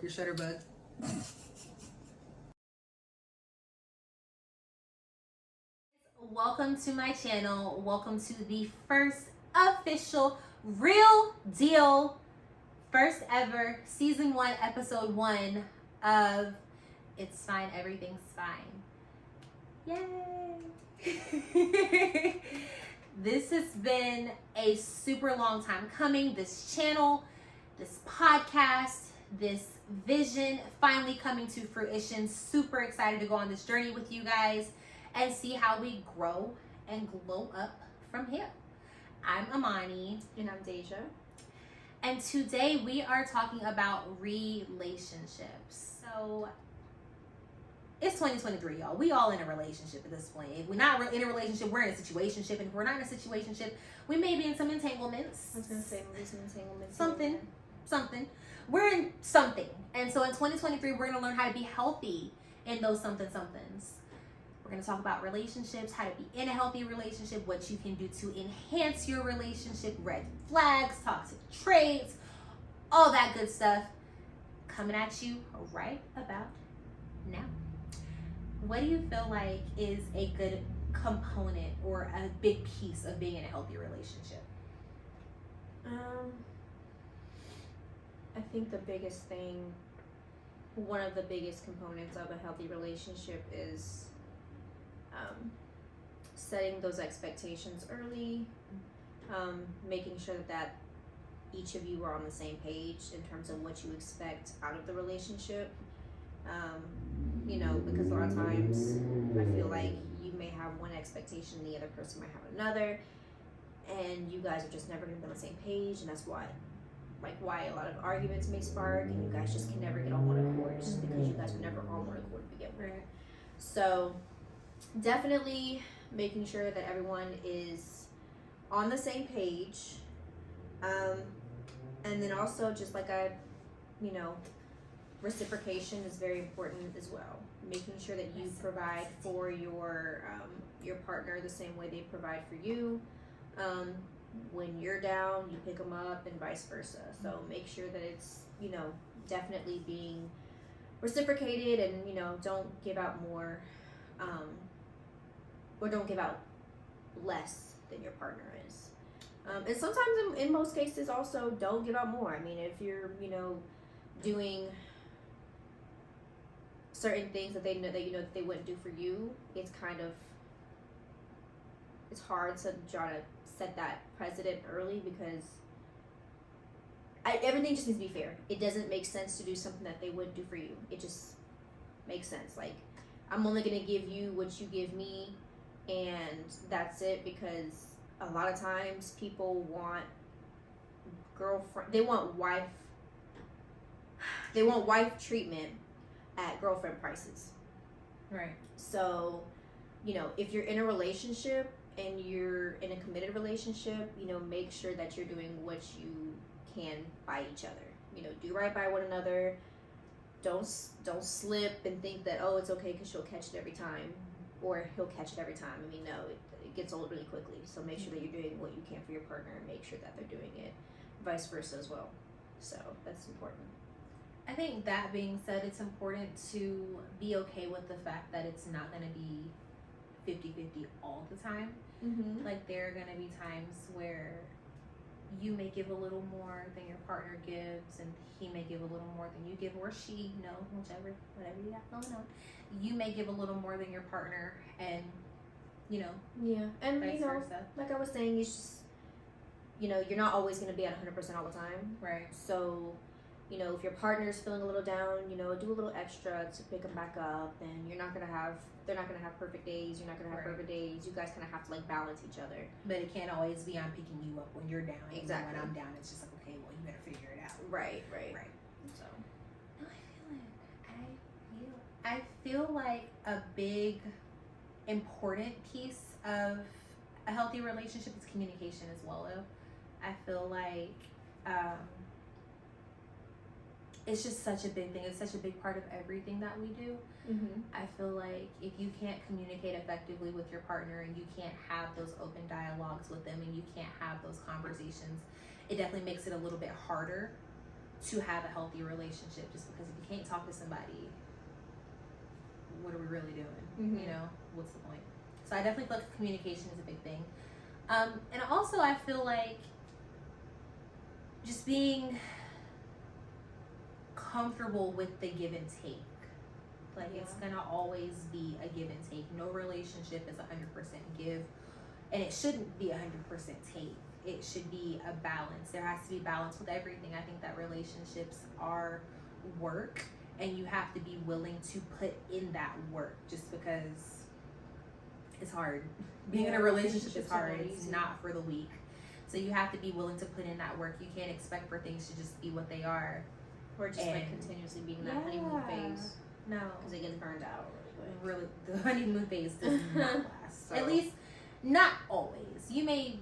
broke your shutter bug. Welcome to my channel. Welcome to the first official, real deal, first ever season 1, episode 1 of It's Fine, Everything's Fine. Yay! This has been a super long time coming. This channel, this podcast, this vision finally coming to fruition. Super excited to go on this journey with you guys and see how we grow and glow up from here. I'm Amani. And I'm Deja. And today we are talking about relationships. So it's 2023, y'all. We all in a relationship at this point. If we're not in a relationship, we're in a situationship. And if we're not in a situationship, we may be in some entanglements. I was going to say maybe some entanglements. Something. We're in something. And so in 2023, we're going to learn how to be healthy in those somethings. We're going to talk about relationships, how to be in a healthy relationship, what you can do to enhance your relationship, red flags, toxic traits, all that good stuff coming at you right about now. What do you feel like is a good component or a big piece of being in a healthy relationship? I think the biggest thing, one of the biggest components of a healthy relationship is setting those expectations early, making sure that each of you are on the same page in terms of what you expect out of the relationship. Because a lot of times I feel like you may have one expectation, the other person might have another, and you guys are just never going to be on the same page, and that's why a lot of arguments may spark, and you guys just can never get on one accord, just because you guys were never on one accord to begin with. So definitely making sure that everyone is on the same page, and then also just reciprocation is very important as well. Making sure that you provide for your partner the same way they provide for you. When you're down, you pick them up, and vice versa. So make sure that it's definitely being reciprocated, and don't give out more, or don't give out less than your partner is. And sometimes, in most cases, also don't give out more. I mean, if you're doing certain things that they know that they wouldn't do for you, it's hard to try to set that precedent early, because everything just needs to be fair. It doesn't make sense to do something that they wouldn't do for you. It just makes sense. Like, I'm only going to give you what you give me, and that's it, because a lot of times people want wife treatment at girlfriend prices. Right. So, if you're in a relationship and you're in a committed relationship, make sure that you're doing what you can by each other. Do right by one another. Don't slip and think that, oh, it's okay because she'll catch it every time, or he'll catch it every time. I mean, no, it gets old really quickly. So make sure that you're doing what you can for your partner, and make sure that they're doing it vice versa as well. So that's important. I think that being said, it's important to be okay with the fact that it's not going to be 50-50 all the time. Mm-hmm. Like, there are going to be times where you may give a little more than your partner gives, and he may give a little more than you give, or she, whatever you got going on. You may give a little more than your partner, and yeah, and vice versa. Like I was saying, it's just you're not always going to be at 100% all the time, right? So if your partner's feeling a little down, do a little extra to pick them back up, and they're not gonna have perfect days. You're not gonna have perfect days. You guys kind of have to balance each other. But it can't always be I'm picking you up when you're down. Exactly. When I'm down, it's just like, okay, well, you better figure it out. Right. So I feel like a big important piece of a healthy relationship is communication as well, though. I feel like it's just such a big thing. It's such a big part of everything that we do. Mm-hmm. I feel like if you can't communicate effectively with your partner, and you can't have those open dialogues with them, and you can't have those conversations, it definitely makes it a little bit harder to have a healthy relationship. Just because if you can't talk to somebody, what are we really doing? You know, what's the point? So I definitely feel like communication is a big thing. And also I feel like just being comfortable with the give and take. Like, it's gonna always be a give and take. No relationship is 100% give, and it shouldn't be 100% take. It should be a balance. There has to be balance with everything. I think that relationships are work, and you have to be willing to put in that work, just because it's hard. Being in a relationship is hard. It's not for the weak. So you have to be willing to put in that work. You can't expect for things to just be what they are. Or just like continuously being in that honeymoon phase. No. Because it gets burned out really quick. The honeymoon phase does not last. So. At least, not always. You may,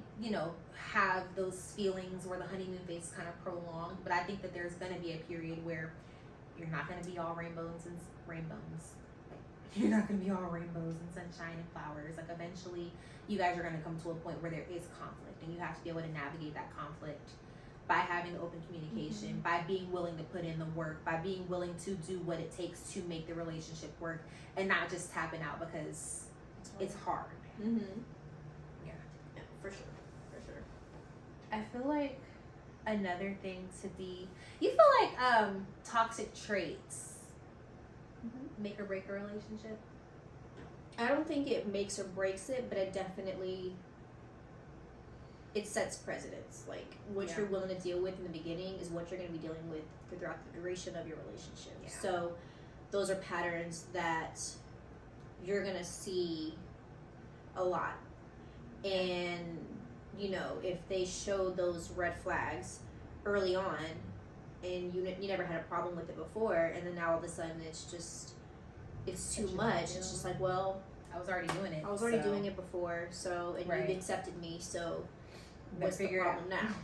have those feelings where the honeymoon phase is kind of prolonged, but I think that there's going to be a period where you're not going to be all rainbows and rainbows. You're not going to be all rainbows and sunshine and flowers. Like, eventually, you guys are going to come to a point where there is conflict, and you have to be able to navigate that conflict by having open communication, by being willing to put in the work, by being willing to do what it takes to make the relationship work, and not just tapping out because it's hard. Yeah, for sure. I feel like another thing to be, you feel like toxic traits make or break a relationship? I don't think it makes or breaks it, but it sets precedents. Like, what you're willing to deal with in the beginning is what you're going to be dealing with throughout the duration of your relationship. Yeah. So those are patterns that you're going to see a lot. And, if they show those red flags early on and you never had a problem with it before, and then now all of a sudden it's too much. It's just like, well, I was already doing it. I was already doing it before, so, and you accepted me, so what's the problem now?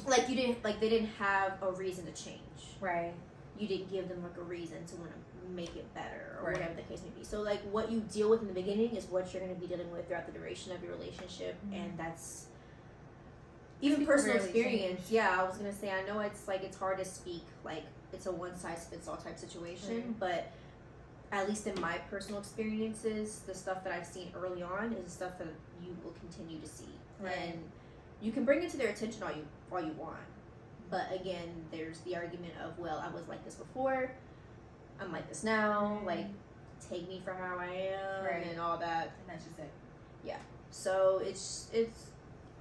Like, they didn't have a reason to change. Right. You didn't give them, like, a reason to want to make it better, or whatever the case may be. So, like, what you deal with in the beginning is what you're going to be dealing with throughout the duration of your relationship, and that's even personal experience. Yeah, I was going to say, I know it's hard to speak, like, it's a one-size-fits-all type situation, but at least in my personal experiences, the stuff that I've seen early on is the stuff that you will continue to see. Right. And you can bring it to their attention all you want. But again, there's the argument of, well, I was like this before, I'm like this now, like, take me for how I am, and all that. And that's just it. Yeah. So it's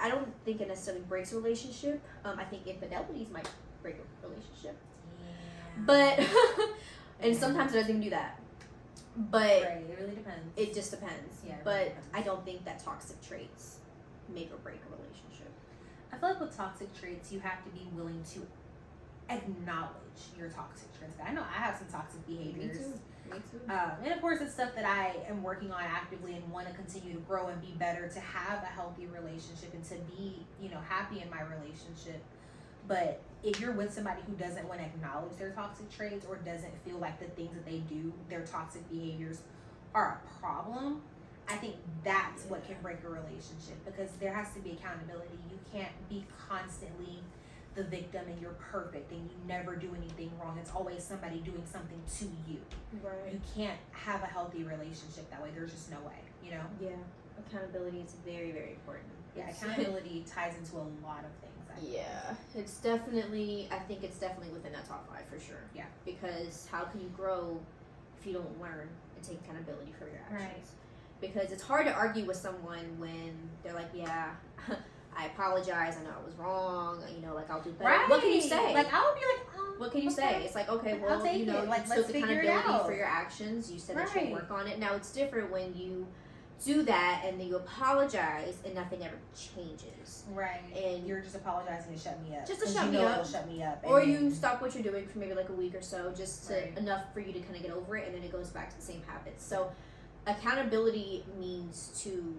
I don't think it necessarily breaks a relationship. I think infidelities might break a relationship. Yeah. But, and sometimes it doesn't even do that. But it really depends. It just depends. Yeah. But really depends. I don't think that toxic traits make or break a relationship. I feel like with toxic traits, you have to be willing to acknowledge your toxic traits. I know I have some toxic behaviors. Me too. And of course, it's stuff that I am working on actively and want to continue to grow and be better, to have a healthy relationship and to be, happy in my relationship. But if you're with somebody who doesn't want to acknowledge their toxic traits, or doesn't feel like the things that they do, their toxic behaviors, are a problem, I think that's what can break a relationship, because there has to be accountability. You can't be constantly the victim and you're perfect and you never do anything wrong. It's always somebody doing something to you. Right. You can't have a healthy relationship that way. There's just no way, Yeah. Accountability is very, very important. Yeah, accountability ties into a lot of things. I think it's definitely within that top 5 for sure. Yeah. Because how can you grow if you don't learn and take accountability for your actions? Right. Because it's hard to argue with someone when they're like, yeah, I apologize, I know I was wrong, like, I'll do better. Right. What can you say? Like, I would be like, what can you say? It's like, okay, well, like, you let's took figure it accountability out for your actions. You said that Right. you'll work on it. Now, it's different when you do that and then you apologize and nothing ever changes. Right. And you're just apologizing to shut me up. Just to shut me up. It'll shut me up. Or you stop what you're doing for maybe like a week or so, just to Right. enough for you to kind of get over it, and then it goes back to the same habits. So accountability means to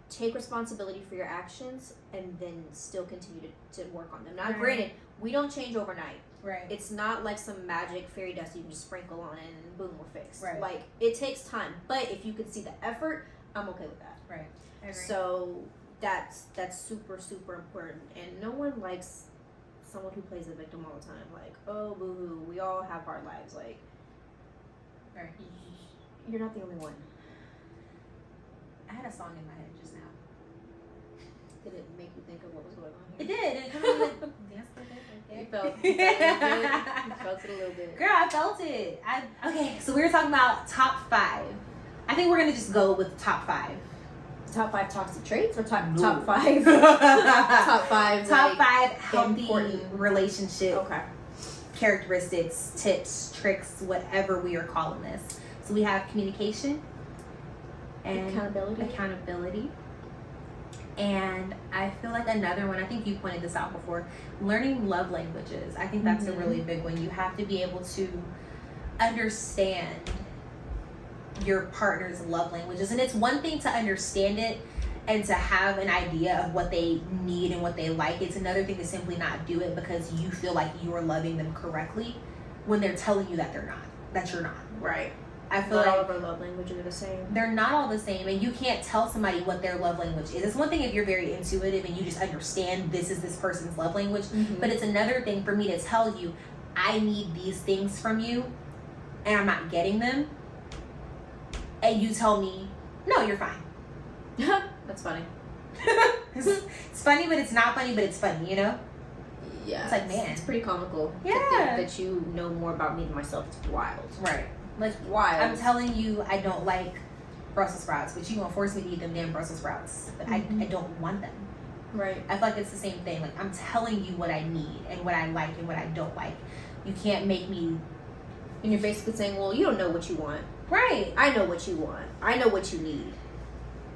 take responsibility for your actions and then still continue to work on them. Now, Right. granted, we don't change overnight. Right. It's not like some magic fairy dust you can just sprinkle on it and boom, we're fixed. Right. Like, it takes time. But if you can see the effort, I'm okay with that. Right. I agree. So that's super, super important. And no one likes someone who plays the victim all the time. Like, oh, boo-hoo, we all have hard lives. Like, Right. you're not the only one. I had a song in my head just now. Did it make you think of what was going on It here? did. It kind of like dance a little bit. You felt it a little bit. You felt it a little bit. Girl, I felt it. Okay, so we were talking about top 5. I think we're gonna just go with top 5. Top 5 toxic traits or top 5? No. Top 5. Top like, 5 healthy important. relationship Okay. characteristics, tips, tricks, whatever we are calling this. So we have communication and accountability. And I feel like another one, I think you pointed this out before, learning love languages. I think that's a really big one. You have to be able to understand your partner's love languages. And it's one thing to understand it and to have an idea of what they need and what they like. It's another thing to simply not do it because you feel like you are loving them correctly when they're telling you that they're not, that you're not. Right. I feel Not like all of our love languages are the same. they're not all the same, and you can't tell somebody what their love language is. It's one thing if you're very intuitive and you just understand this is this person's love language, but it's another thing for me to tell you, I need these things from you, and I'm not getting them, and you tell me, no, you're fine. That's funny. It's funny, but it's not funny, but it's funny, you know? Yeah. It's like, man. It's pretty comical. Yeah. To think that you know more about me than myself. It's wild. Right. Like, Wild. I'm telling you, I don't like Brussels sprouts, but you gonna force me to eat them damn Brussels sprouts. But I don't want them. Right. I feel like it's the same thing. Like, I'm telling you what I need and what I like and what I don't like. You can't make me. And you're basically saying, well, you don't know what you want. Right. I know what you want. I know what you need.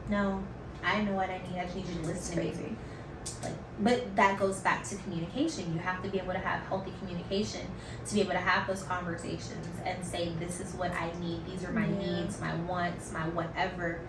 No, I know what I need. I just need you to listen to me. Crazy. Like, but that goes back to communication. You have to be able to have healthy communication to be able to have those conversations and say, this is what I need. These are my needs, my wants, my whatever.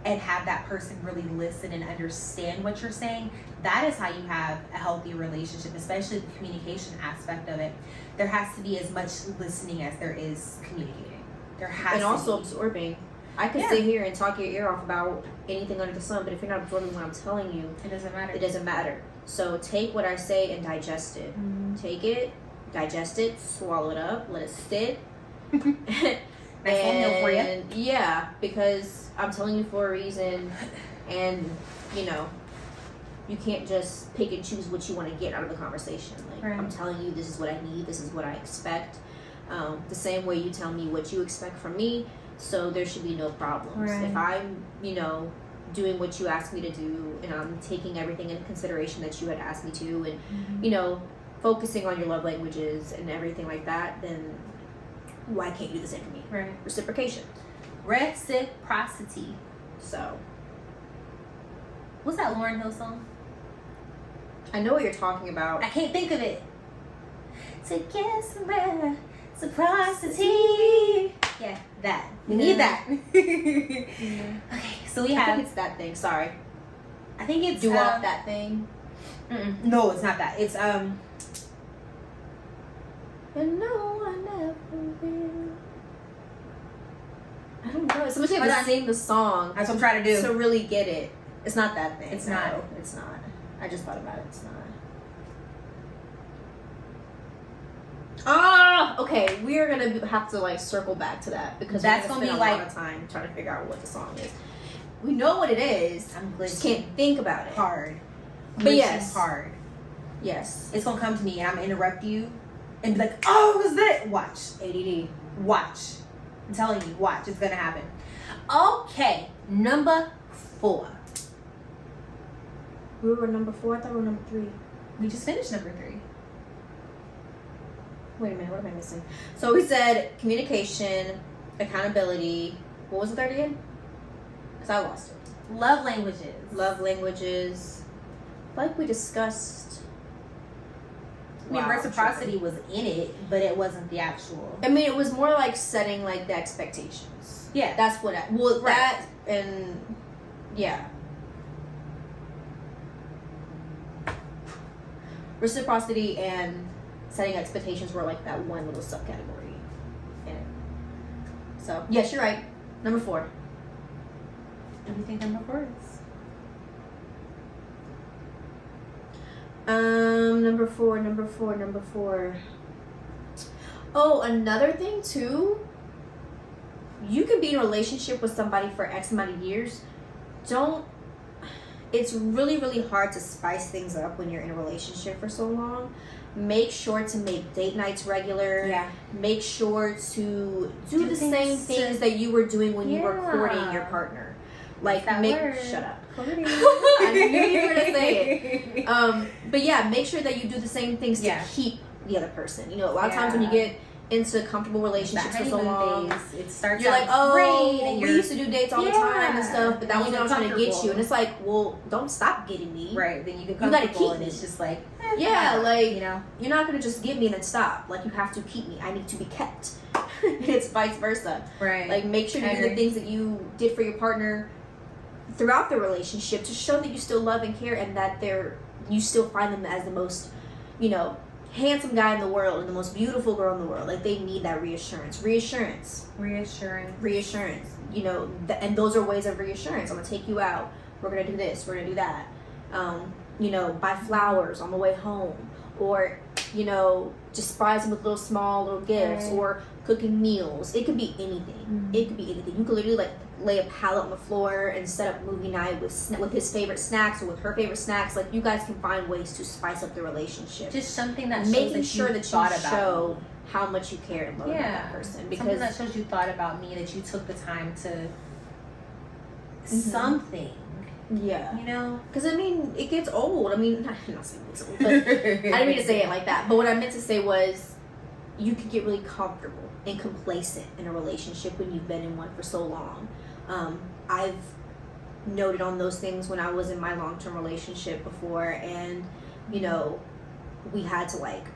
And have that person really listen and understand what you're saying. That is how you have a healthy relationship, especially the communication aspect of it. There has to be as much listening as there is communicating. There has And to also be. absorbing. I could sit here and talk your ear off about anything under the sun, but if you're not absorbing what I'm telling you, It doesn't matter. it doesn't matter. So take what I say and digest it. Take it, digest it, swallow it up, let it sit. Nice little meal for you. Yeah, because I'm telling you for a reason, and you know, you can't just pick and choose what you want to get out of the conversation. Like, Right. I'm telling you, this is what I need, this is what I expect. The same way you tell me what you expect from me, so there should be no problems. Right. If I'm, you know, doing what you asked me to do, and I'm taking everything into consideration that you had asked me to, and you know, focusing on your love languages and everything like that, then why can't you do the same for me? Right. Reciprocation. Reciprocity. So What's that Lauryn Hill song? I know what you're talking about. I can't think of it. To get some reciprocity. Yeah, that. We need that. Okay, so we I have. think it's that thing. Sorry. I think it's Do off that thing. No, it's not that. It's And no, I never will. I don't know. Somebody have to sing the song That's what I'm trying to do. to really get it. It's not that thing. It's No, not. It's not. I just thought about it. It's not. Oh, okay. We are gonna have to like circle back to that because That's we're gonna spend be a like- lot of time trying to figure out what the song is. We know what it is. I'm Just glitching. can't think about it. Hard. But Glitching yes. hard. Yes. It's gonna come to me and I'm gonna interrupt you and be like, oh, what was that? Watch. ADD. Watch. I'm telling you, watch. It's gonna happen. Okay, number 4. We were number 4. I thought we were number 3. We just finished number 3. Wait a minute. What am I missing? So we said communication, accountability. What was the third again? Because I lost it. Love languages. Love languages. Like we discussed. I mean, Wow, reciprocity was in it, but it wasn't the actual. I mean, it was more like setting like the expectations. Yeah. That's what I. Well, Right. that and yeah. Reciprocity and setting expectations were like that one little subcategory in it. So yes, you're right. Number 4. What do you think number 4 is? Number four. Oh, another thing too. You can be in a relationship with somebody for X amount of years. It's really, really hard to spice things up when you're in a relationship for so long. Make sure to make date nights regular. Yeah. Make sure to do the same things that you were doing when you were courting your partner. Like, shut up. I knew you were gonna say it. But yeah, make sure that you do the same things to keep the other person. You know, a lot of times when you get into comfortable relationships for so long, it starts you're like, great, and we used to do dates all the time and stuff, but that was what I'm trying to get you. And it's like, well, don't stop getting me. Right. Then you gotta keep me. It's just like, like, you know, you're not gonna just get me and then stop. Like, you have to keep me. I need to be kept. It's vice versa. Right. Like, make sure you do the things that you did for your partner throughout the relationship to show that you still love and care, and that you still find them as the most, you know, handsome guy in the world and the most beautiful girl in the world. Like, they need that reassurance. You know, and those are ways of reassurance. I'm gonna take you out. We're gonna do this. We're gonna do that. You know, buy flowers on the way home, or, you know, just surprise them with little gifts, or cooking meals. It could be anything. It could be anything. You could literally like lay a pallet on the floor and set up movie night with his favorite snacks or with her favorite snacks. Like, you guys can find ways to spice up the relationship. Just something that making shows sure that you thought about show how much you care and love about that person. Because something that shows you thought about me, that you took the time to something. Yeah. You know? Because, I mean, it gets old. I mean, I'm not saying it gets old, but I didn't mean to say it like that. But what I meant to say was, you could get really comfortable and complacent in a relationship when you've been in one for so long. I've noted on those things when I was in my long-term relationship before, and, you know, we had to, like,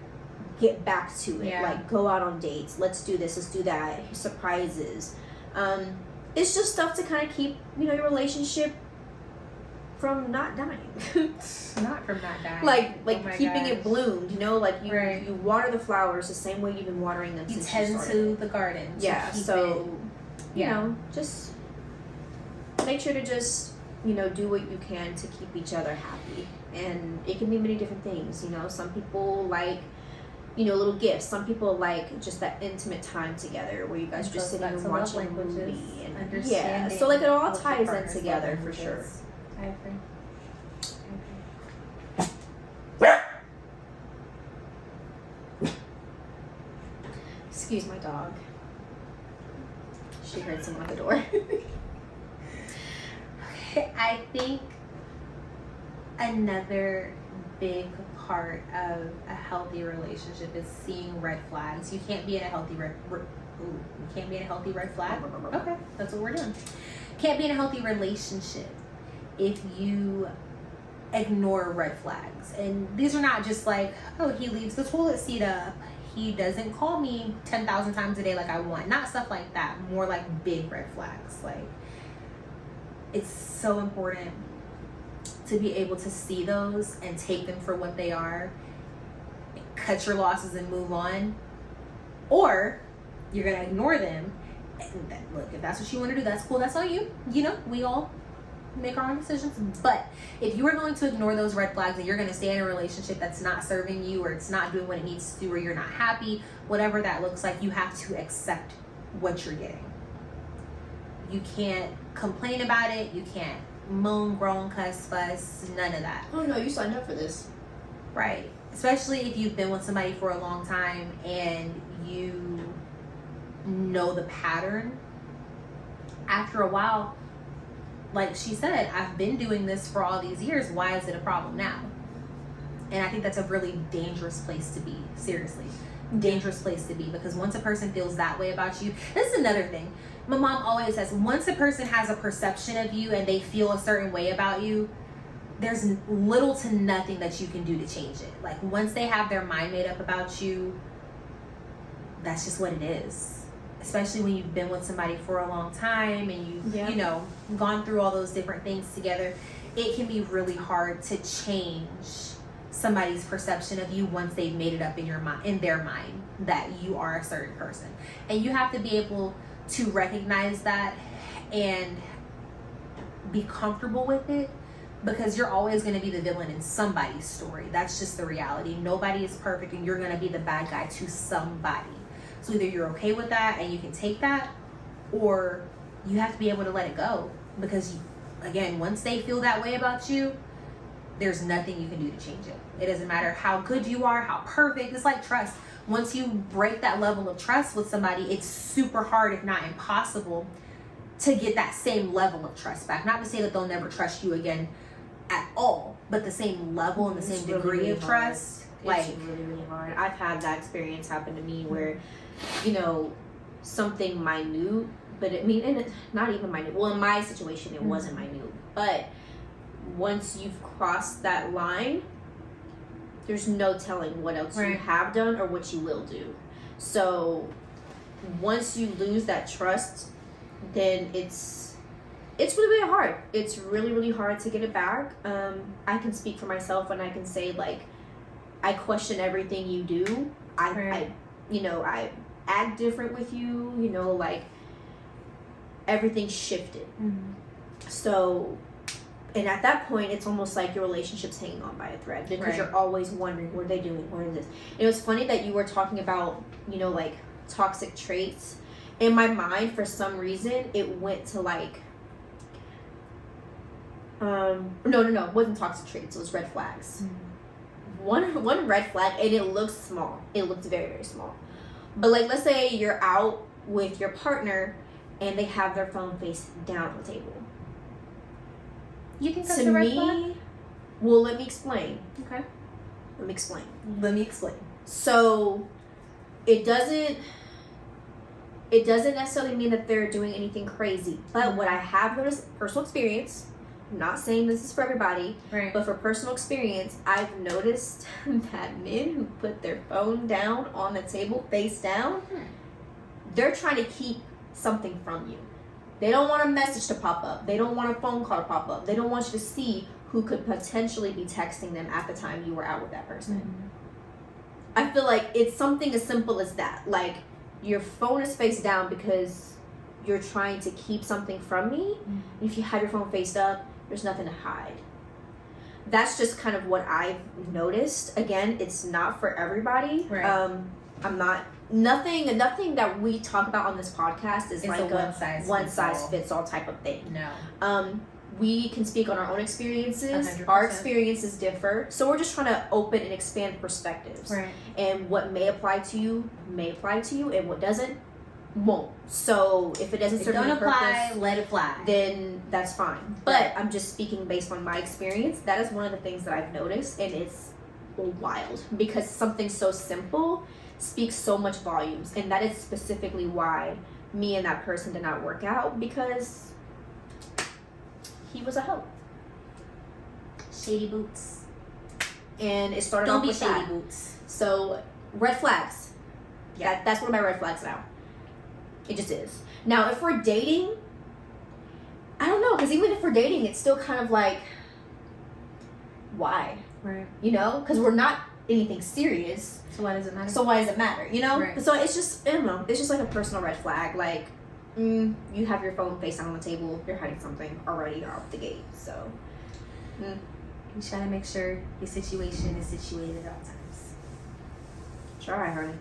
get back to it. Like, go out on dates. Let's do this. Let's do that. Surprises. It's just stuff to kind of keep, you know, your relationship from not dying. Not from not dying. Like keeping it bloomed, you know, like you water the flowers the same way you've been watering them since you started. To the garden. So you know, just make sure to just, you know, do what you can to keep each other happy. And it can be many different things, you know. Some people like, you know, little gifts. Some people like just that intimate time together where you guys are just sitting and watching a movie. And so like it all ties in together for sure. I agree. Excuse my dog. She heard someone at the door. I think another big part of a healthy relationship is seeing red flags. You can't be in a healthy red flag. Okay, that's what we're doing. Can't be in a healthy relationship if you ignore red flags. And these are not just like, oh, he leaves the toilet seat up, he doesn't call me 10,000 times a day like I want. Not stuff like that. More like big red flags. Like, it's so important to be able to see those and take them for what they are, cut your losses and move on. Or you're gonna ignore them. And look, if that's what you want to do, that's cool. That's on you. You know, we all make our own decisions. But if you are going to ignore those red flags and you're going to stay in a relationship that's not serving you, or it's not doing what it needs to do, or you're not happy, whatever that looks like, you have to accept what you're getting. You can't complain about it. You can't moan, groan, cuss, fuss, none of that. Oh no, you signed up for this. Right. Especially if you've been with somebody for a long time and you know the pattern. After a while, like she said, I've been doing this for all these years. Why is it a problem now? And I think that's a really dangerous place to be. Seriously. Dangerous place to be. Because once a person feels that way about you, this is another thing. My mom always says, once a person has a perception of you and they feel a certain way about you, there's little to nothing that you can do to change it. Like, once they have their mind made up about you, that's just what it is. Especially when you've been with somebody for a long time and you've, you know, gone through all those different things together. It can be really hard to change somebody's perception of you once they've made it up in their mind that you are a certain person. And you have to be able to recognize that and be comfortable with it, because you're always going to be the villain in somebody's story. That's just the reality. Nobody is perfect, and you're going to be the bad guy to somebody. So either you're okay with that and you can take that, or you have to be able to let it go. Because, again, once they feel that way about you, there's nothing you can do to change it. It doesn't matter how good you are, how perfect. It's like trust. Once you break that level of trust with somebody, it's super hard, if not impossible, to get that same level of trust back. Not to say that they'll never trust you again at all, but the same level and the same degree really of trust. It's really, really hard. I've had that experience happen to me where, you know, something minute, but I mean, and it's not even minute. Well, in my situation, it wasn't minute. But once you've crossed that line, there's no telling what else you have done or what you will do. So once you lose that trust, then it's really, really hard. It's really, really hard to get it back. I can speak for myself when I can say, like, I question everything you do. I you know, I act different with you, you know, like everything shifted. So, and at that point, it's almost like your relationship's hanging on by a thread because you're always wondering, what are they doing? What is this? And it was funny that you were talking about, you know, like toxic traits. In my mind, for some reason, it went to like, no, it wasn't toxic traits. It was red flags. One red flag, and it looks small. It looks very, very small. But like, let's say you're out with your partner and they have their phone face down on the table. You think that's a red flag? Well, let me explain. Okay. Let me explain. So, it doesn't necessarily mean that they're doing anything crazy. But what I have noticed, personal experience, I'm not saying this is for everybody, but for personal experience, I've noticed that men who put their phone down on the table, face down, they're trying to keep something from you. They don't want a message to pop up. They don't want a phone call to pop up. They don't want you to see who could potentially be texting them at the time you were out with that person. I feel like it's something as simple as that. Like, your phone is face down because you're trying to keep something from me. If you have your phone faced up, there's nothing to hide. That's just kind of what I've noticed. Again, it's not for everybody. I'm not, nothing that we talk about on this podcast is like a one size fits all type of thing. No. We can speak on our own experiences. 100%. Our experiences differ. So we're just trying to open and expand perspectives. And what may apply to you, and what doesn't, won't. So if it doesn't serve any purpose, let it fly. Then that's fine. But I'm just speaking based on my experience. That is one of the things that I've noticed, and it's wild because something so simple speaks so much volumes, and that is specifically why me and that person did not work out, because he was a hoe. Shady boots. And it started off with that. Don't be shady boots. So, red flags. Yeah. That's one of my red flags now. It just is. Now, if we're dating, I don't know, because even if we're dating, it's still kind of like, why? You know? Because we're not anything serious. So why does it matter? You know? So it's just, I don't know, it's just like a personal red flag. Like, you have your phone face down on the table, you're hiding something already off the gate. So, you try to make sure your situation is situated at all times. Try, honey.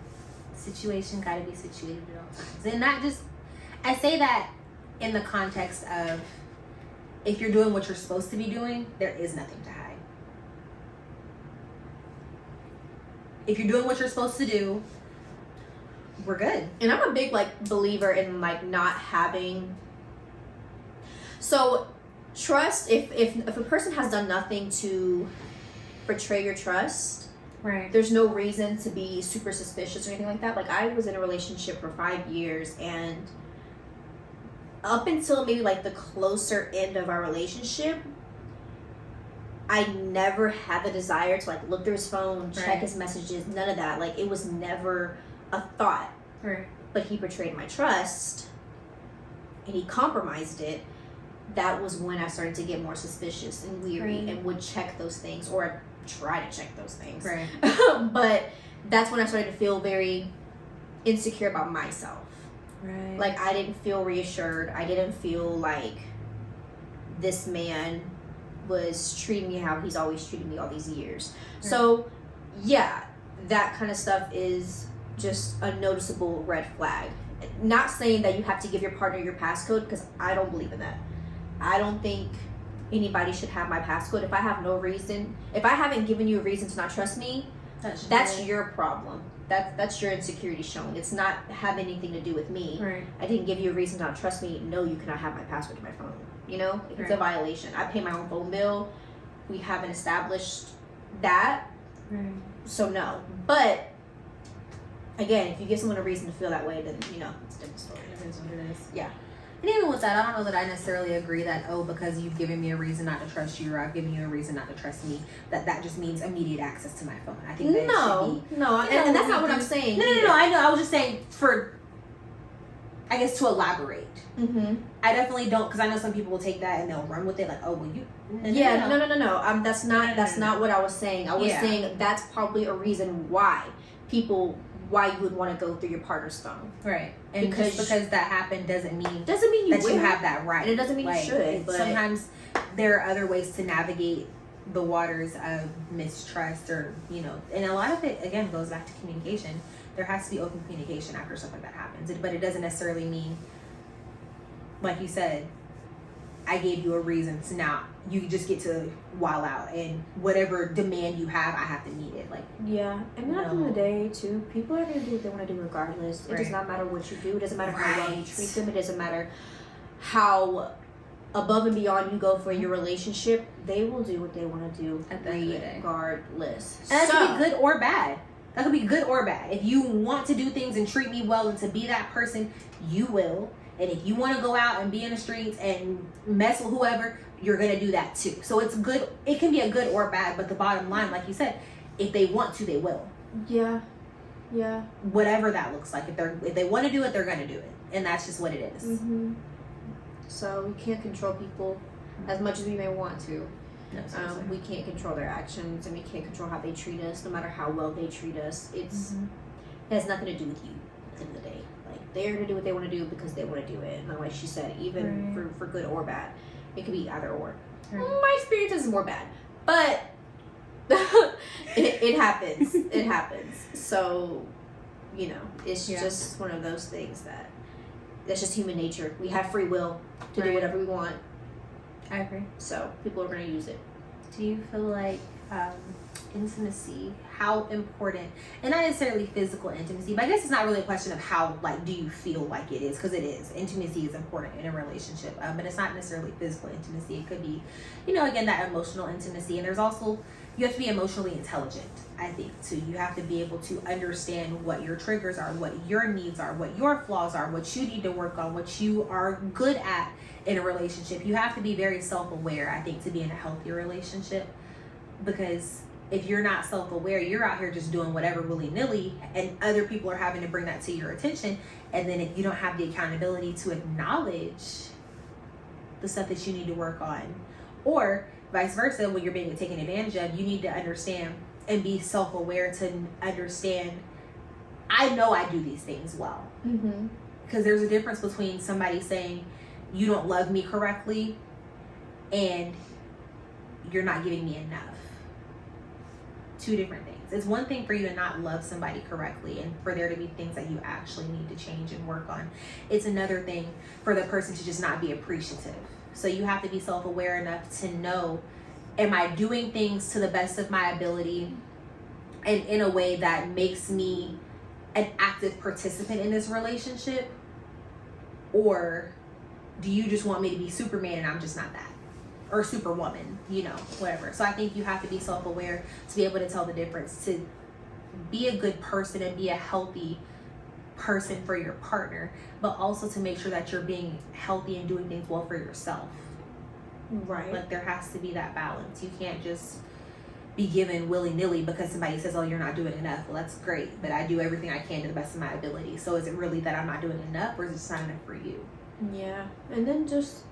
Situation got to be situated at all times. And not just, I say that in the context of, if you're doing what you're supposed to be doing, there is nothing to hide. If you're doing what you're supposed to do, we're good. And I'm a big believer in not having. So trust, if a person has done nothing to betray your trust, there's no reason to be super suspicious or anything like that. Like, I was in a relationship for 5 years, and up until maybe the closer end of our relationship, I never had the desire to look through his phone, check his messages, none of that. It was never a thought. But he betrayed my trust, and he compromised it. That was when I started to get more suspicious and weary and would check those things, or try to check those things. But that's when I started to feel very insecure about myself. I didn't feel reassured. I didn't feel like this man was treating me how he's always treated me all these years. So yeah, that kind of stuff is just a noticeable red flag. Not saying that you have to give your partner your passcode, because I don't believe in that. I don't think anybody should have my passcode. If I have no reason, if I haven't given you a reason to not trust me, that's your problem. That's your insecurity showing. It's not have anything to do with me. Right. I didn't give you a reason to not trust me. No, you cannot have my password to my phone. You know, it's a violation. I pay my own phone bill. We haven't established that. Right. So no. But again, if you give someone a reason to feel that way, then you know it's a different story. It is what it is. Yeah. And even with that, I don't know that I necessarily agree that, oh, because you've given me a reason not to trust you, or I've given you a reason not to trust me, that just means immediate access to my phone. I think that should be, and that's not what I'm saying. No, I know. I was just saying I guess to elaborate. Mm-hmm. I definitely don't, because I know some people will take that and they'll run with it like, oh, well, you. No. That's not what I was saying. I was saying that's probably a reason why you would want to go through your partner's phone. Right. And because that happened doesn't mean you have that right. And it doesn't mean you should. But sometimes there are other ways to navigate the waters of mistrust, or and a lot of it again goes back to communication. There has to be open communication after stuff like that happens. But it doesn't necessarily mean, like you said, I gave you a reason, so now you just get to wild out, and whatever demand you have, I have to meet it. Like, yeah, and at the end of the day, too, people are gonna do what they want to do regardless. It does not matter what you do. It doesn't matter how well you treat them. It doesn't matter how above and beyond you go for your relationship. They will do what they want to do at the end of the day, regardless. And that could be good or bad. That could be good or bad. If you want to do things and treat me well and to be that person, you will. And if you want to go out and be in the streets and mess with whoever, you're going to do that too. So it's good. It can be a good or bad, but the bottom line, like you said, if they want to, they will. Yeah. Whatever that looks like. If they want to do it, they're going to do it. And that's just what it is. Mm-hmm. So we can't control people as much as we may want to. No, we can't control their actions, and we can't control how they treat us, no matter how well they treat us. It has nothing to do with you at the end of the day. Like, they're going to do what they want to do because they want to do it. And like she said, even for good or bad, it could be either or. My experience is more bad, but it happens. It happens. So, it's just one of those things that's just human nature. We have free will to do whatever we want. I agree. So people are going to use it. Do you feel like intimacy, how important, and not necessarily physical intimacy, but I guess it's not really a question of how, like, do you feel like it is, because it is. Intimacy is important in a relationship, but it's not necessarily physical intimacy. It could be, again, that emotional intimacy. And there's also, you have to be emotionally intelligent, I think, too. You have to be able to understand what your triggers are, what your needs are, what your flaws are, what you need to work on, what you are good at in a relationship. You have to be very self-aware, I think, to be in a healthy relationship, because if you're not self-aware, you're out here just doing whatever willy-nilly, and other people are having to bring that to your attention. And then if you don't have the accountability to acknowledge the stuff that you need to work on, or vice versa, when you're being taken advantage of, you need to understand and be self-aware to understand, I know I do these things well. Because there's a difference between somebody saying you don't love me correctly and you're not giving me enough. Two different things. It's one thing for you to not love somebody correctly and for there to be things that you actually need to change and work on. It's another thing for the person to just not be appreciative. So you have to be self-aware enough to know, am I doing things to the best of my ability and in a way that makes me an active participant in this relationship? Or do you just want me to be Superman and I'm just not that? Or Superwoman, whatever. So I think you have to be self-aware to be able to tell the difference, to be a good person and be a healthy person for your partner, but also to make sure that you're being healthy and doing things well for yourself. Right. Like, there has to be that balance. You can't just be given willy-nilly because somebody says, oh, you're not doing enough. Well, that's great, but I do everything I can to the best of my ability. So is it really that I'm not doing enough, or is it just not enough for you? Yeah. And then just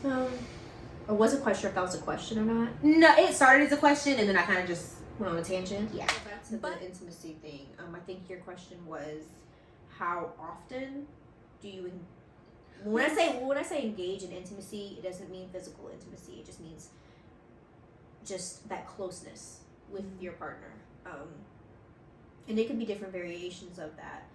I wasn't quite sure if that was a question or not. No, it started as a question, and then I kind of just went on a tangent. Yeah. Back to the intimacy thing. I think your question was, how often do you? When I say engage in intimacy, it doesn't mean physical intimacy. It just means just that closeness with your partner. And it can be different variations of that.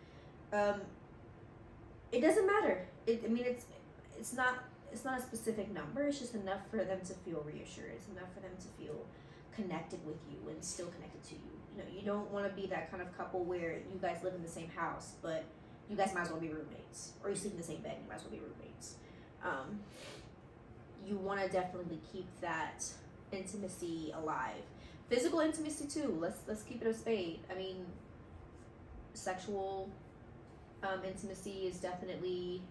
It doesn't matter. It's not a specific number. It's just enough for them to feel reassured. It's enough for them to feel connected with you and still connected to you. You know, you don't want to be that kind of couple where you guys live in the same house, but you guys might as well be roommates, or you sleep in the same bed. You might as well be roommates. You want to definitely keep that intimacy alive. Physical intimacy too. Let's keep it a spade. I mean, sexual intimacy is definitely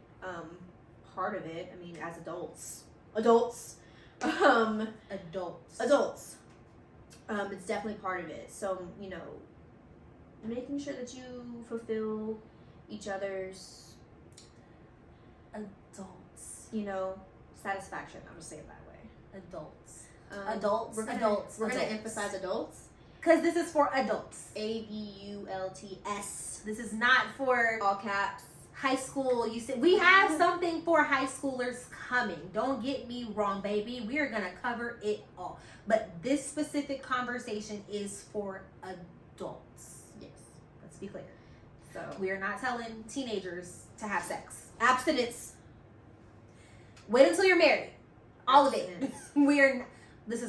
part of it. I mean, as adults, it's definitely part of it. So, you know, making sure that you fulfill each other's adults, you know, satisfaction. I'm gonna say it that way. Adults. We're gonna emphasize adults because this is for adults. ADULTS. This is not for all caps. High school. You said we have something for high schoolers coming. Don't get me wrong, baby. We are gonna cover it all. But this specific conversation is for adults. Yes. Let's be clear. So we are not telling teenagers to have sex. Abstinence. Wait until you're married. All of it. We are. This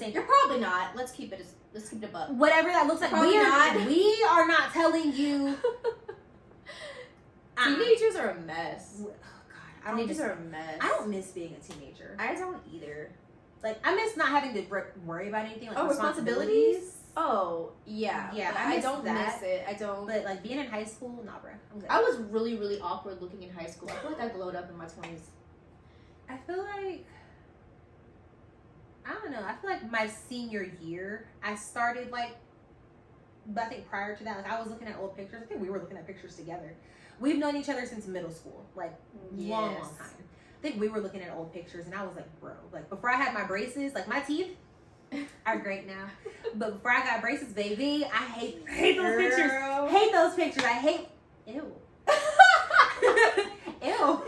ain't. You're probably not. Let's keep it above. Whatever that looks like. Probably not. We are not telling you. Teenagers are a mess. Oh God, Teenagers are a mess. I don't miss being a teenager. I don't either. Like, I miss not having to worry about anything. Like responsibilities. Oh yeah. Yeah, I don't miss it. I don't. But like being in high school, nah, bro. I'm good. I was really, really awkward looking in high school. I feel like I glowed up in my 20s. I feel like, I don't know. I feel like my senior year, I started like, but I think prior to that, like I was looking at old pictures. I think we were looking at pictures together. We've known each other since middle school, like long time. I think we were looking at old pictures, and I was like, bro, like before I had my braces, like my teeth are great now, but before I got braces, baby, I hate those pictures. Hate those pictures. I hate. Ew. Ew.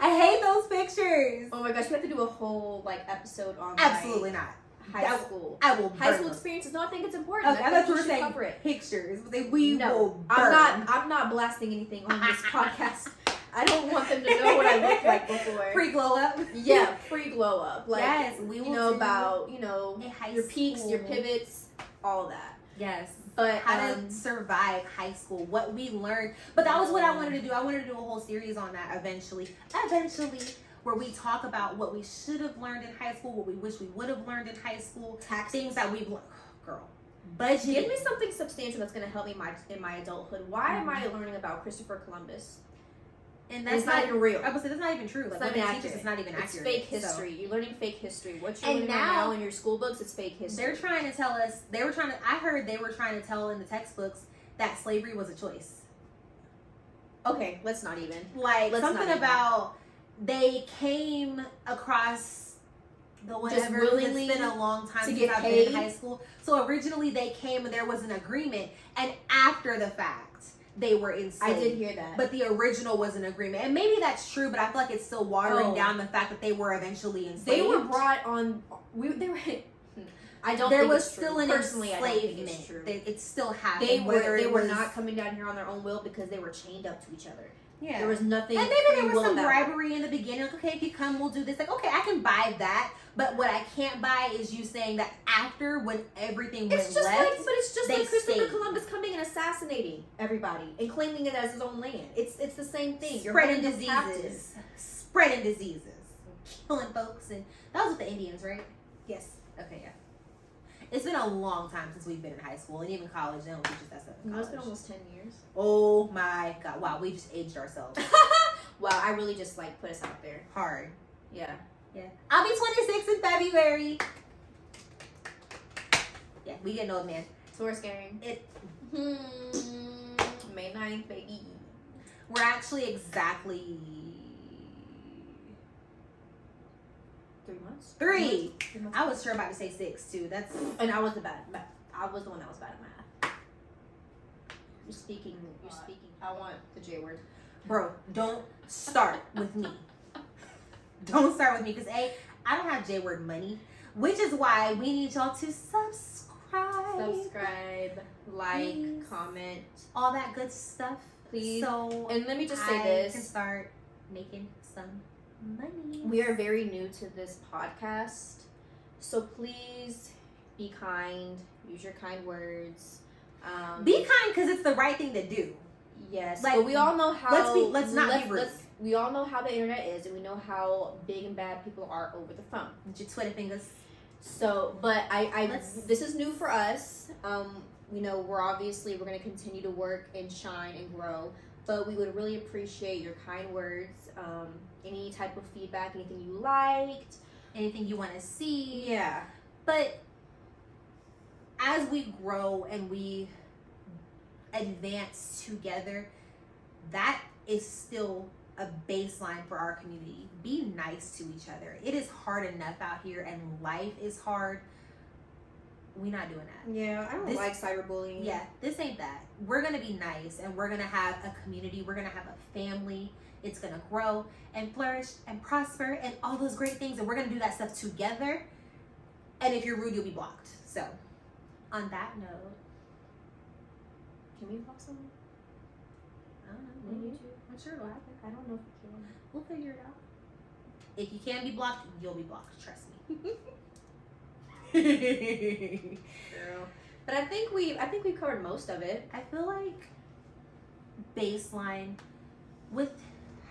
I hate those pictures. Oh my gosh, we have to do a whole like episode on absolutely not high school. I will high school them. Experiences. No, I think it's important. Okay, I thought you were saying pictures. We will burn. I'm not blasting anything on this podcast. I don't want them to know what I looked like before. Pre-glow up. Yeah, pre-glow up. Like, yes, we will. You know about your peaks, school. your pivots, all that. Yes. But how to survive high school, what we learned. But that was what I wanted to do. I wanted to do a whole series on that eventually, where we talk about what we should have learned in high school, what we wish we would have learned in high school, things that we've learned. Girl, budget. Give me something substantial that's going to help me in my adulthood. Why am I learning about Christopher Columbus? And that's not even real. I would say that's not even true. Like, it's not it's not even accurate. It's fake history. You're learning fake history. What you're learning now, now in your school books, it's fake history. They're trying to tell us. I heard they were trying to tell in the textbooks that slavery was a choice. Okay, let's not even. Like something about they came across the whatever. Willingly it's been a long time to since get I've paid. been in high school. So originally they came and there was an agreement, and after the fact they were enslaved. I did hear that. But the original was an agreement. And maybe that's true, but I feel like it's still watering down the fact that they were eventually enslaved. They were brought on... They were... I don't there think was it's still true. an Personally, enslavement. I don't think it's true. It still happened. They were not coming down here on their own will because they were chained up to each other. Yeah. There was nothing. And maybe there was some bribery in the beginning. Like, okay, if you come, we'll do this. Like, okay, I can buy that. But what I can't buy is you saying that after, when everything went left, but it's just like Christopher stayed. Columbus coming and assassinating everybody and claiming it as his own land. It's the same thing. Spreading diseases. Spreading diseases. Killing folks. And that was with the Indians, right? Yes. Okay, yeah. It's been a long time since we've been in high school, and even college. They don't teach us that stuff in college. It's been almost 10 years. Oh my God! Wow, we just aged ourselves. Wow, I really just like put us out there hard. Yeah. I'll be 26 in February. Yeah, we getting old, man. So we're scaring. May 9th, baby. We're actually exactly 3 months. 3. I was sure about to say 6 too. And I was the one that was bad at math. You're speaking. I want the J word. Bro, don't start with me. Don't start with me because I don't have J word money, which is why we need y'all to subscribe, like, please. comment, all that good stuff, please. So and let me just say I this: can start making some money. we are very new to this podcast, so please be kind. Use your kind words. Be kind because it's the right thing to do. Yes, like, but we all know how. Let's not be rude. We all know how the internet is, and we know how big and bad people are over the phone. With your Twitter fingers. So, but this is new for us. You know, we're going to continue to work and shine and grow, but we would really appreciate your kind words, any type of feedback, anything you liked, anything you want to see. Yeah. But as we grow and we advance together, that is still a baseline for our community. Be nice to each other. It is hard enough out here, and life is hard. We're not doing that. Yeah, I don't like cyberbullying. Yeah, this ain't that. We're gonna be nice, and we're gonna have a community. We're gonna have a family. It's gonna grow and flourish and prosper and all those great things, and we're gonna do that stuff together. And if you're rude, you'll be blocked. So, on that note, can we block someone? I don't know. Maybe. I'm sure it'll happen. I don't know if we can. We'll figure it out. If you can be blocked, you'll be blocked. Trust me. Girl. But I think we've covered most of it. I feel like baseline with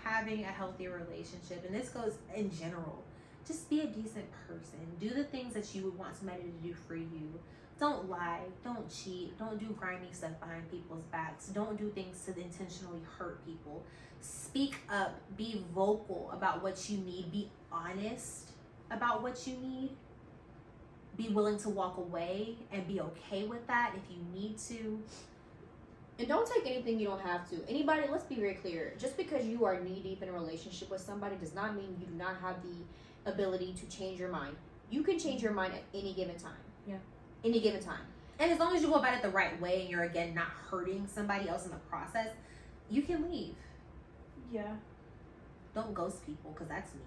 having a healthy relationship, and this goes in general, just be a decent person. Do the things that you would want somebody to do for you. Don't lie. Don't cheat. Don't do grimy stuff behind people's backs. Don't do things to intentionally hurt people. Speak up. Be vocal about what you need. Be honest about what you need. Be willing to walk away and be okay with that if you need to. And don't take anything you don't have to. Anybody, let's be very clear. Just because you are knee deep in a relationship with somebody does not mean you do not have the ability to change your mind. You can change your mind at any given time. Yeah. Any given time. And as long as you go about it the right way and you're, again, not hurting somebody else in the process, you can leave. Yeah. Don't ghost people, because that's mean.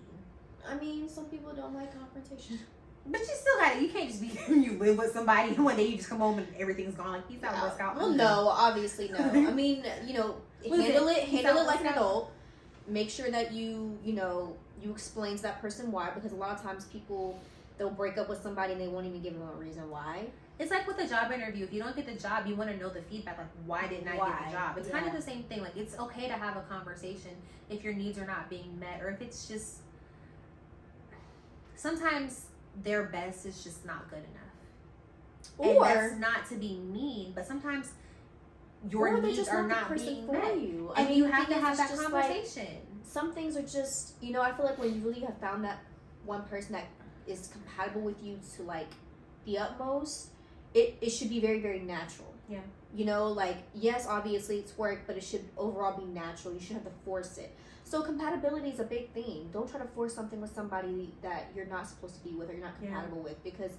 I mean, some people don't like confrontation. But you still got it. You can't just be, you live with somebody and one day you just come home and everything's gone. Like, peace out, work out. Well, no, obviously no. I mean, you know, handle it like an adult. Make sure that you explain to that person why, because a lot of times people, they'll break up with somebody and they won't even give them a reason why. It's like with a job interview. If you don't get the job, you want to know the feedback. Like, why didn't I get the job? It's kind of the same thing. Like, it's okay to have a conversation if your needs are not being met, or if it's just, sometimes their best is just not good enough. Or, and that's not to be mean, but sometimes your needs are not being met. You. And you have to have that conversation. Like, some things are just, I feel like when you really have found that one person that is compatible with you to like the utmost, it should be very, very natural. Yeah. Like, yes, obviously it's work, but it should overall be natural. You shouldn't have to force it. So compatibility is a big thing. Don't try to force something with somebody that you're not supposed to be with or you're not compatible with, because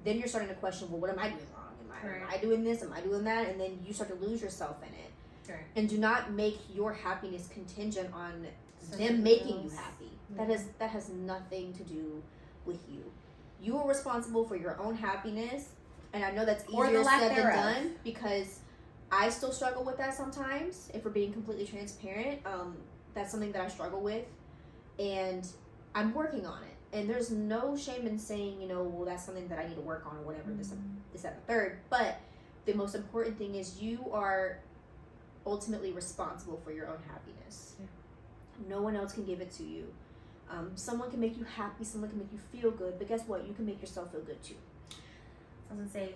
then you're starting to question, well, what am I doing wrong? Am I doing this? Am I doing that? And then you start to lose yourself in it. Right. And do not make your happiness contingent on them making you happy. Yeah. That has nothing to do with you. You are responsible for your own happiness, and I know that's easier said than done, because I still struggle with that sometimes. If we're being completely transparent, that's something that I struggle with, and I'm working on it. And there's no shame in saying, well, that's something that I need to work on or whatever. This, that, and the third. But the most important thing is you are ultimately responsible for your own happiness. Yeah. No one else can give it to you. Someone can make you happy, someone can make you feel good, but guess what? You can make yourself feel good too. I was gonna say,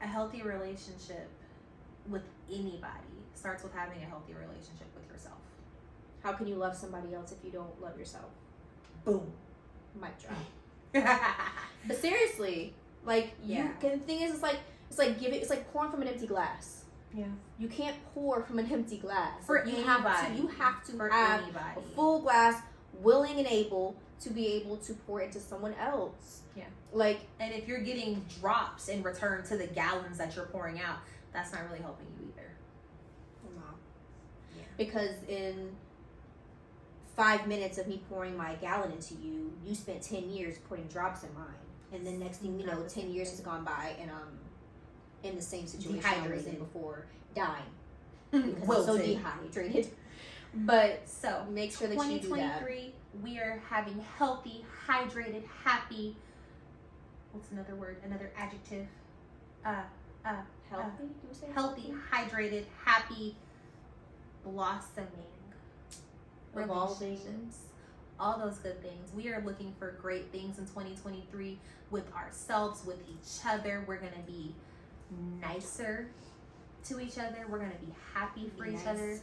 a healthy relationship with anybody starts with having a healthy relationship with yourself. How can you love somebody else if you don't love yourself? Boom. Mic drop. But seriously, like, the thing is, it's like pouring from an empty glass. Yeah. You can't pour from an empty glass. For you anybody. have to For have anybody. a full glass, willing and able to be able to pour into someone else. Yeah. Like, and if you're getting drops in return to the gallons that you're pouring out, that's not really helping you either. No. Yeah. Because in 5 minutes of me pouring my gallon into you, you spent 10 years putting drops in mine. And then next thing you know, 10 years has gone by and I'm in the same situation I was in before, dying. Because I'm so dehydrated. But so make sure that you do that. 2023, we are having healthy, hydrated, happy. What's another word? Another adjective? Healthy? Can we say healthy, hydrated, happy, blossoming revolving, relationships. All those good things. We are looking for great things in 2023 with ourselves, with each other. We're gonna be nicer to each other. We're gonna be happy for each other.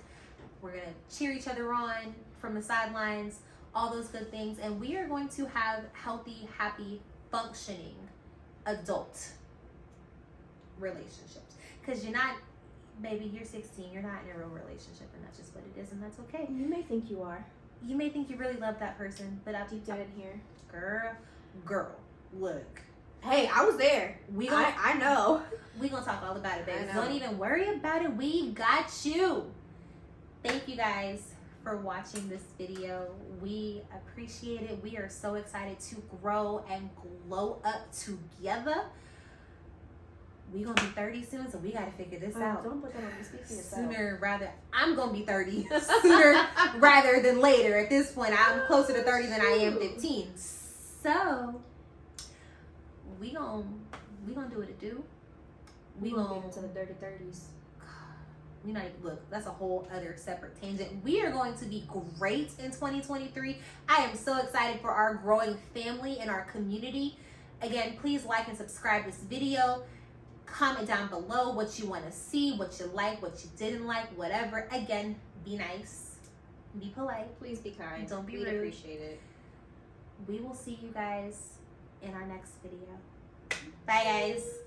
We're gonna cheer each other on from the sidelines. All those good things, and we are going to have healthy, happy, functioning adult relationships. Because you're not, baby, you're 16, you're not in a real relationship, and that's just what it is, and that's okay. You may think you are. You may think you really love that person, but I'll deep down in here, girl, look. Hey, I was there. I know. We gonna talk all about it, baby. Don't even worry about it. We got you. Thank you guys for watching this video. We appreciate it. We are so excited to grow and glow up together. We gonna be 30 soon, so we gotta figure this out. Don't put that on me. Speak for yourself. Sooner rather, I'm gonna be 30 sooner rather than later. At this point, I'm closer to 30 than I am 15. So we gonna do what it do. We gonna get into the dirty 30s. We not even, look, that's a whole other separate tangent. We are going to be great in 2023. I am so excited for our growing family and our community. Again, please like and subscribe this video. Comment down below what you want to see, what you like, what you didn't like, whatever. Again, be nice, be polite. Please be kind. Don't be rude. rude. Appreciate it. We will see you guys in our next video. Bye, guys.